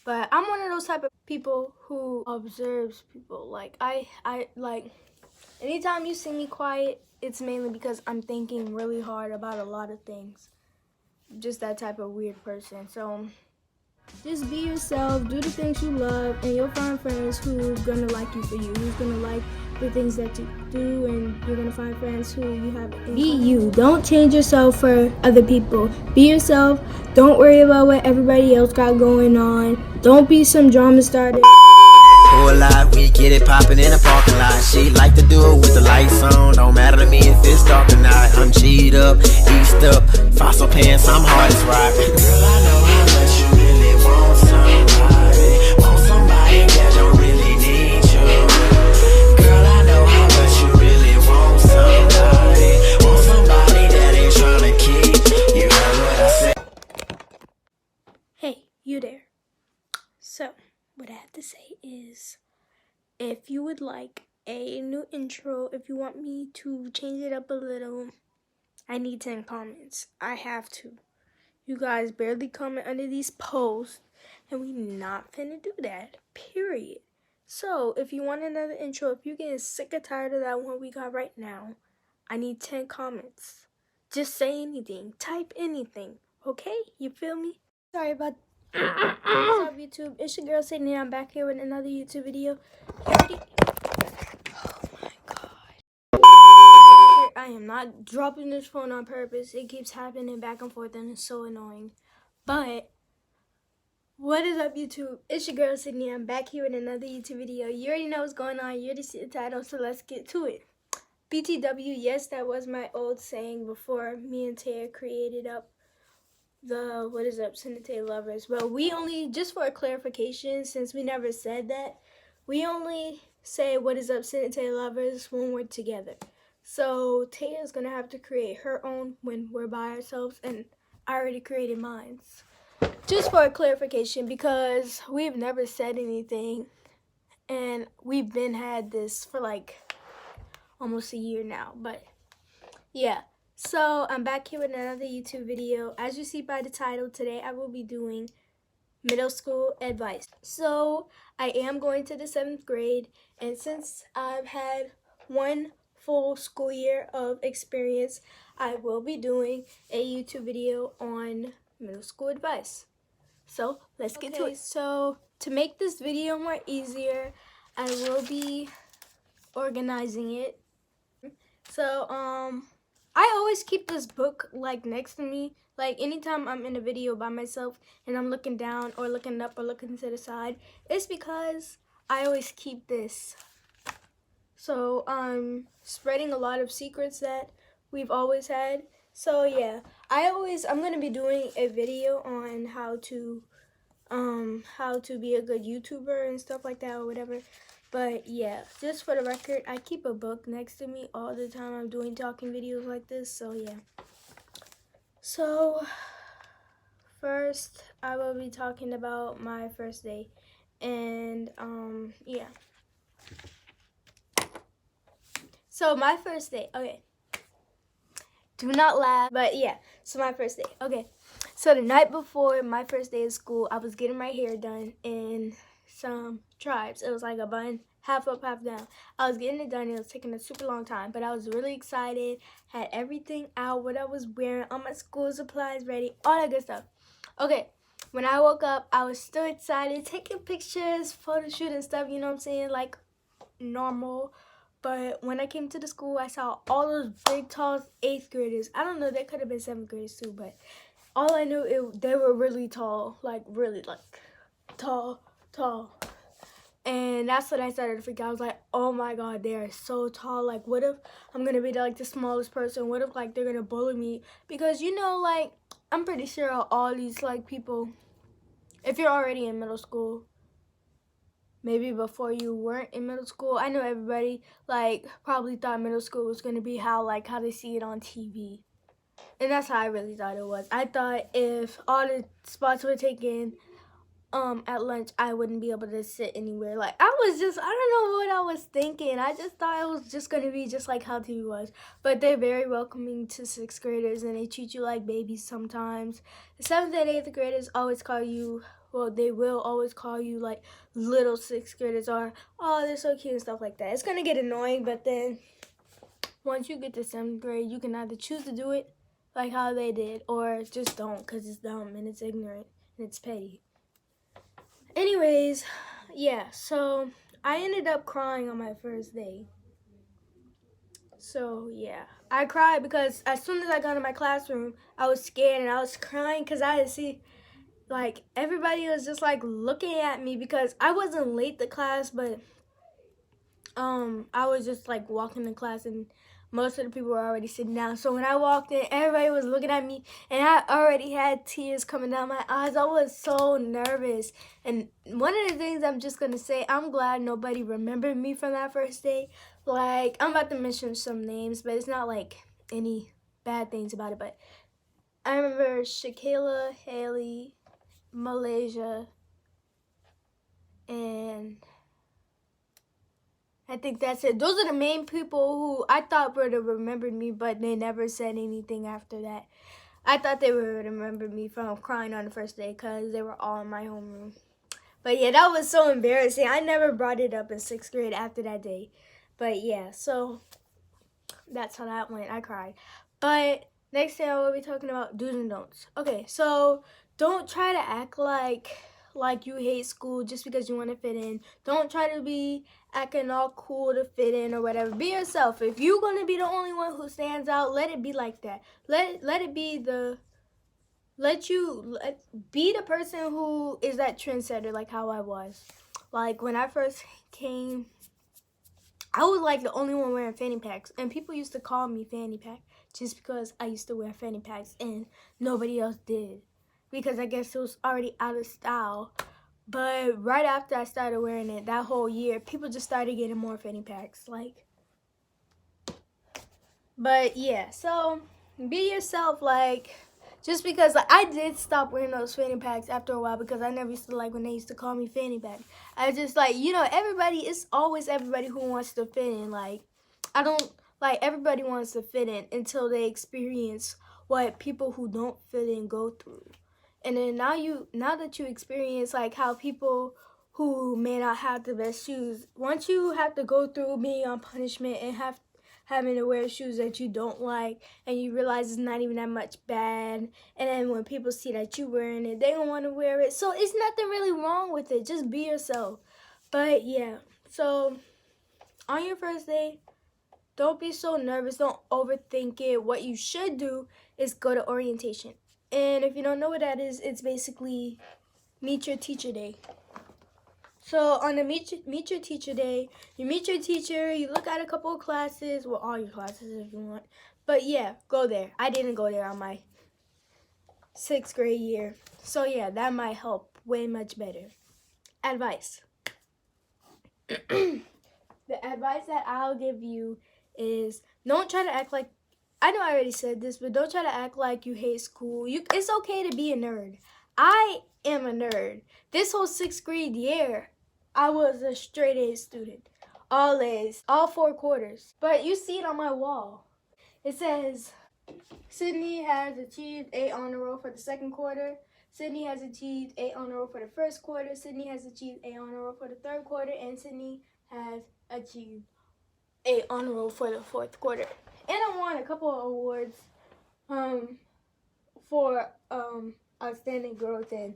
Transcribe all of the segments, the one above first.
But I'm one of those type of people who observes people. Like I like anytime you see me quiet, it's mainly because I'm thinking really hard about a lot of things. Just that type of weird person. So just be yourself, do the things you love, and you'll find friends who's gonna like you for you, who's gonna like the things that you do, and you're gonna find friends who you have. Be you. Don't change yourself for other people. Be yourself. Don't worry about what everybody else got going on. Don't be some drama starter. Whole lot, we get it poppin' in the parking lot. She like to do it with the lights on. Don't matter to me if it's dark or not. I'm G'd up, eased up, fossil pants, I'm hard as rock. Girl, I know how much you really want somebody. Want somebody that don't really need you. Girl, I know how much you really want somebody. Want somebody that ain't tryna keep. You heard what I said. Hey, you there. So, what I have to say is, if you would like a new intro, if you want me to change it up a little, I need 10 comments. I have to. You guys barely comment under these posts, and we not finna do that, period. So, if you want another intro, if you're getting sick or tired of that one we got right now, I need 10 comments. Just say anything. Type anything. Okay? You feel me? Sorry about What's up, YouTube? It's your girl Sydney. I'm back here with another YouTube video. Oh my god. I am not dropping this phone on purpose. It keeps happening back and forth and it's so annoying. But what is up, YouTube? It's your girl Sydney. I'm back here with another YouTube video. You already know what's going on. You already see the title, so let's get to it. BTW, yes, that was my old saying before me and Taya created up the what is up Cinete lovers. But we only, just for a clarification, since we never said that, we only say what is up Cinete lovers when we're together. So Taya's gonna have to create her own when we're by ourselves, and I already created mine. Just for a clarification, because we've never said anything, and we've been had this for like almost a year now. But yeah. So I'm back here with another YouTube video. As you see by the title, today I will be doing middle school advice. So I am going to the 7th grade, and since I've had one full school year of experience, I will be doing a YouTube video on middle school advice. So let's get to it. So to make this video more easier, I will be organizing it. So I always keep this book like next to me. Like anytime I'm in a video by myself and I'm looking down or looking up or looking to the side, it's because I always keep this. So I'm spreading a lot of secrets that we've always had. So yeah, I'm gonna be doing a video on how to be a good YouTuber and stuff like that or whatever. But yeah, just for the record, I keep a book next to me all the time I'm doing talking videos like this. So yeah. So first I will be talking about my first day. And yeah. So my first day, okay. Do not laugh. But yeah, so my first day. Okay. So the night before my first day of school, I was getting my hair done in some tribes. It was like a bun, half up, half down. I was getting it done. It was taking a super long time, but I was really excited. Had everything out, what I was wearing, all my school supplies ready, all that good stuff. Okay, when I woke up, I was still excited, taking pictures, photo shoot and stuff, you know what I'm saying, like normal. But when I came to the school, I saw all those big, tall 8th graders. I don't know, they could have been 7th graders too, but all I knew, they were really tall, like really like tall. And that's when I started to freak out. I was like, oh my god, they are so tall. Like, what if I'm gonna be like the smallest person? What if like they're gonna bully me? Because you know, like, I'm pretty sure all these like people, if you're already in middle school, maybe before you weren't in middle school, I know everybody like probably thought middle school was gonna be how they see it on TV. And that's how I really thought it was. I thought if all the spots were taken at lunch, I wouldn't be able to sit anywhere. Like, I don't know what I was thinking. I just thought it was just going to be just like how TV was. But they're very welcoming to 6th graders, and they treat you like babies sometimes. The 7th and 8th graders always call you well, they will always call you like little sixth graders or, oh, they're so cute and stuff like that. It's gonna get annoying, but then once you get to 7th grade, you can either choose to do it like how they did or just don't, because it's dumb and it's ignorant and it's petty. Anyways, yeah, so I ended up crying on my first day. So yeah, I cried because as soon as I got in my classroom, I was scared and I was crying because I had see, like, everybody was just like looking at me because I wasn't late to class, but I was just like walking to class and most of the people were already sitting down. So when I walked in, everybody was looking at me and I already had tears coming down my eyes. I was so nervous. And one of the things I'm just gonna say, I'm glad nobody remembered me from that first day. Like, I'm about to mention some names, but it's not like any bad things about it. But I remember Shakayla, Haley, Malaysia, and I think that's it. Those are the main people who I thought would have remembered me, but they never said anything after that. I thought they would remember me from crying on the first day because they were all in my homeroom. But yeah, that was so embarrassing. I never brought it up in 6th grade after that day. But yeah, so that's how that went. I cried. But next thing I will be talking about do's and don'ts. Okay, so don't try to act like you hate school just because you want to fit in. Don't try to be acting all cool to fit in or whatever. Be yourself. If you're going to be the only one who stands out, let it be like that. Let it be be the person who is that trendsetter, like how I was. Like when I first came, I was like the only one wearing fanny packs, and people used to call me fanny pack just because I used to wear fanny packs and nobody else did, because I guess it was already out of style. But right after I started wearing it, that whole year, people just started getting more fanny packs. Like, but yeah, so be yourself. Like, just because I did stop wearing those fanny packs after a while because I never used to like when they used to call me fanny pack. I just like, it's always everybody who wants to fit in. Like, I don't like everybody wants to fit in until they experience what people who don't fit in go through. And then now that you experience like how people who may not have the best shoes, once you have to go through being on punishment and having to wear shoes that you don't like, and you realize it's not even that much bad, and then when people see that you wearing it, they don't want to wear it. So it's nothing really wrong with it. Just be yourself. But yeah, so on your first day, don't be so nervous. Don't overthink it. What you should do is go to orientation. And if you don't know what that is, it's basically meet your teacher day. So on the meet your teacher day, you meet your teacher, you look at a couple of classes, well, all your classes if you want. But yeah, go there. I didn't go there on my 6th grade year. So yeah, that might help way much better. Advice. The advice that I'll give you is don't try to act like, I know I already said this, but don't try to act like you hate school. It's okay to be a nerd. I am a nerd. This whole 6th grade year, I was a straight A student. All A's, all 4 quarters. But you see it on my wall. It says, Sydney has achieved A on the roll for the 2nd quarter. Sydney has achieved A on the roll for the 1st quarter. Sydney has achieved A on the roll for the 3rd quarter. And Sydney has achieved A on the roll for the 4th quarter. And I won a couple of awards for outstanding growth and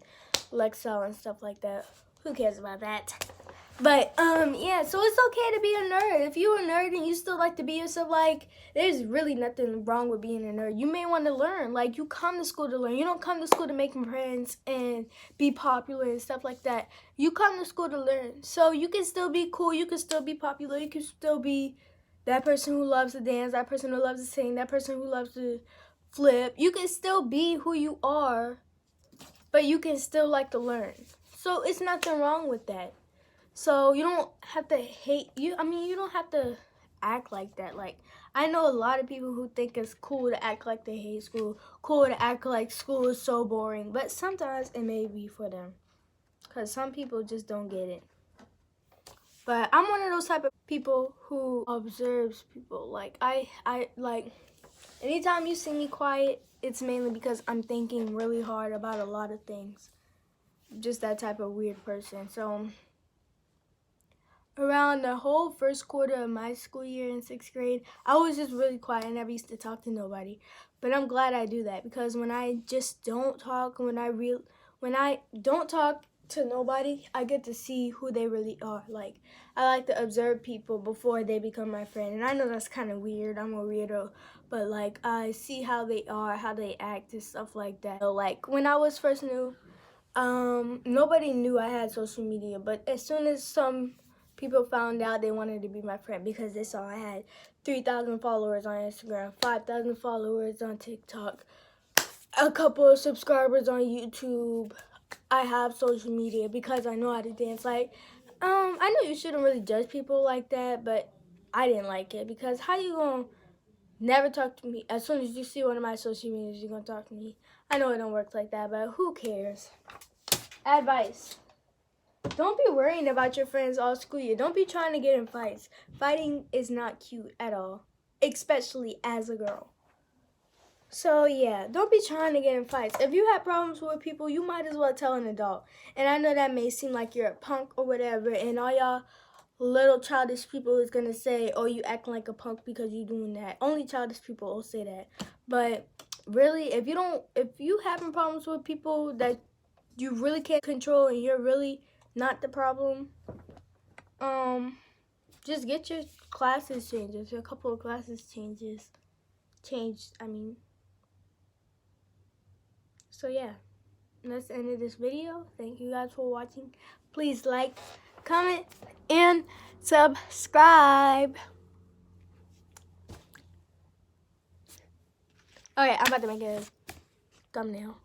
Lexel and stuff like that. Who cares about that? But yeah, so it's okay to be a nerd. If you're a nerd and you still like to be yourself, like, there's really nothing wrong with being a nerd. You may want to learn. Like, you come to school to learn. You don't come to school to make friends and be popular and stuff like that. You come to school to learn. So you can still be cool. You can still be popular. You can still be that person who loves to dance, that person who loves to sing, that person who loves to flip. You can still be who you are, but you can still like to learn. So it's nothing wrong with that. So you don't have to hate you. I mean, you don't have to act like that. Like, I know a lot of people who think it's cool to act like they hate school, cool to act like school is so boring, but sometimes it may be for them, because some people just don't get it. But I'm one of those type of people who observes people. Like, I like, anytime you see me quiet, it's mainly because I'm thinking really hard about a lot of things. just that type of weird person. So around the whole first quarter of my school year in 6th grade, I was just really quiet. I never used to talk to nobody. But I'm glad I do that, because when I just don't talk, when I don't talk to nobody, I get to see who they really are. Like, I like to observe people before they become my friend. And I know that's kind of weird. I'm a weirdo. But, like, I see how they are, how they act, and stuff like that. So, like, when I was first new, nobody knew I had social media. But as soon as some people found out, they wanted to be my friend, because they saw I had 3,000 followers on Instagram, 5,000 followers on TikTok, a couple of subscribers on YouTube. I have social media because I know how to dance. Like, I know you shouldn't really judge people like that, but I didn't like it, because how you gonna never talk to me? As soon as you see one of my social medias, you're gonna talk to me. I know it don't work like that, but who cares? Advice. Don't be worrying about your friends all school year. Don't be trying to get in fights. Fighting is not cute at all, especially as a girl. So yeah, don't be trying to get in fights. If you have problems with people, you might as well tell an adult. And I know that may seem like you're a punk or whatever, and all y'all little childish people is gonna say, oh, you acting like a punk because you doing that. Only childish people will say that. But really, if you having problems with people that you really can't control and you're really not the problem, just get your classes changed. A couple of classes changed, I mean. So yeah, that's the end of this video. Thank you guys for watching. Please like, comment, and subscribe. Okay, I'm about to make a thumbnail.